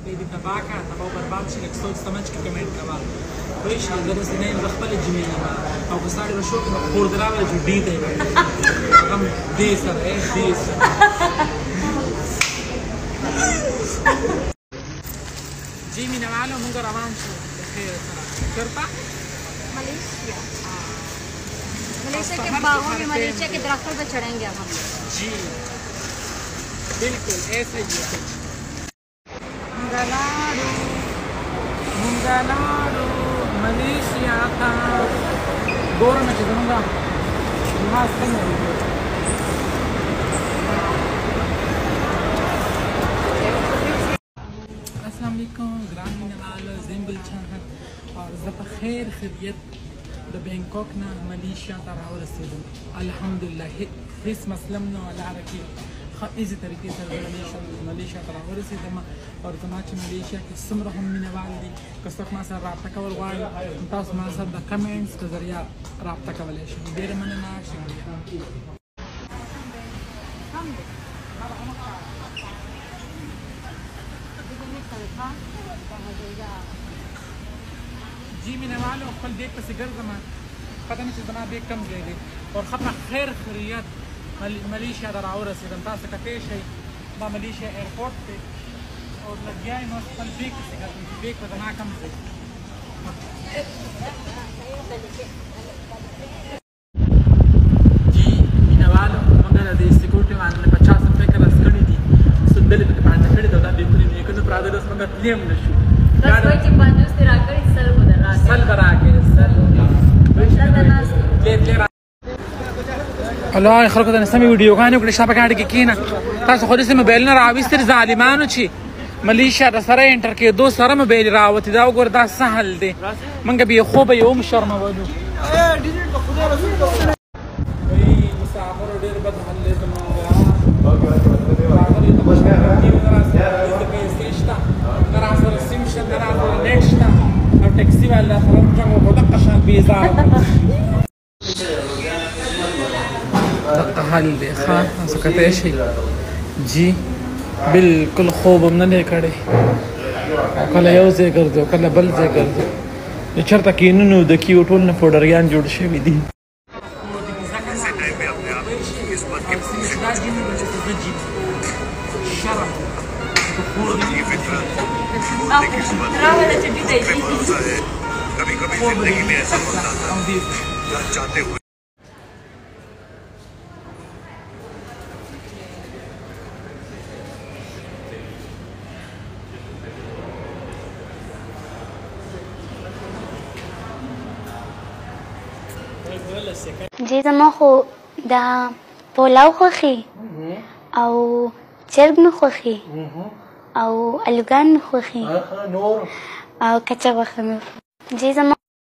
دې تباه کړه تباه او برباد شي لږ سوچ سمجھ کې کمنټ کوه پوه شې زه داسې نه یم زه خپله جمعې یم او که ستا ډېره شوق نو خور دې راوله چې ډي ته یې هغه هم دې سره دې سره جی مینهوالو موږ روان شو د خیر سره چېرته मलेशिया के बागों में मलेशिया के दरख्तों पे चढ़ेंगे अब हम जी बिल्कुल ऐसा ही है मुंगलाडो मलेशिया था गौरव में चलूँगा अस्सलाम वालेकुम ग्रामीण वालों जिम्बल चाहत और ज़ब खैर खैरियत د بینکاک نه ملیشیا ته راورسېدم الحمدلله هېڅ مسله نه وه لاره کې ښه ایزي طریقې سره ملیشیا ته راورسېدم او زما چې ملیشیا کې څومره هم مینهوال دي که څوک ما سره رابطه کول غواړي تاسو ما سره د کمنټس په ذریعه رابطه کولی شئ ډېره مننه شکریه जी مینهوالو خپل بیگ پسې ګرځم پته نه چې زما بیگ کم ځای دی اور ښه په خیر خیریت ملیشیا ته راورسېدم تاسو کتی شئ دا ملیشیا ایرپورټ دی اور لګیا یم خپل بیگ پسې ګرځم چې بیگ به زما کم ځای جی مینهوالو موږ د دې سیکورټي باندې 50 روپۍ کرس کړي دي سندلې پکې باندې کړي دا بیگونه مې کنه پراده اوس موږ تللی هم نه شو बस वही चिप 50 तेरा कर सल उधर आ सल बरा के सल الله خلکو ته سمې ویډیوګانې وکړې شته په ګاډي کې کښېنه تاسو خو داسې موبایلونه راویستل ظالمانو چې ملیشیا د سره انټر کېدو سره موبایل راوتې دا وګوره دا څه حل دی موږ بې خوبه یې هم شرمولو مسافرو ډېر بد حل دی زما پیسې شته نه راسره سیم شته نه راسره نیټ شته او ټیکسي والا سره موږ په دقه شان بېزاره دقه حل دی ښه تاسو کتی شئ جي بلکل خوب هم نه دی کړی کله یو ځای ګرځو کله بل ځای ګرځو د چېرته کینونو د کیو ټول نه پوډریان جوړ شوي دي कभी कभी जिंदगी में ऐसा होता था चाहते हुए جی زما خو دا پولاو خوښي او چرګ مې خوښي او الوګان مې خوښي او کچه غوښه مې جی زما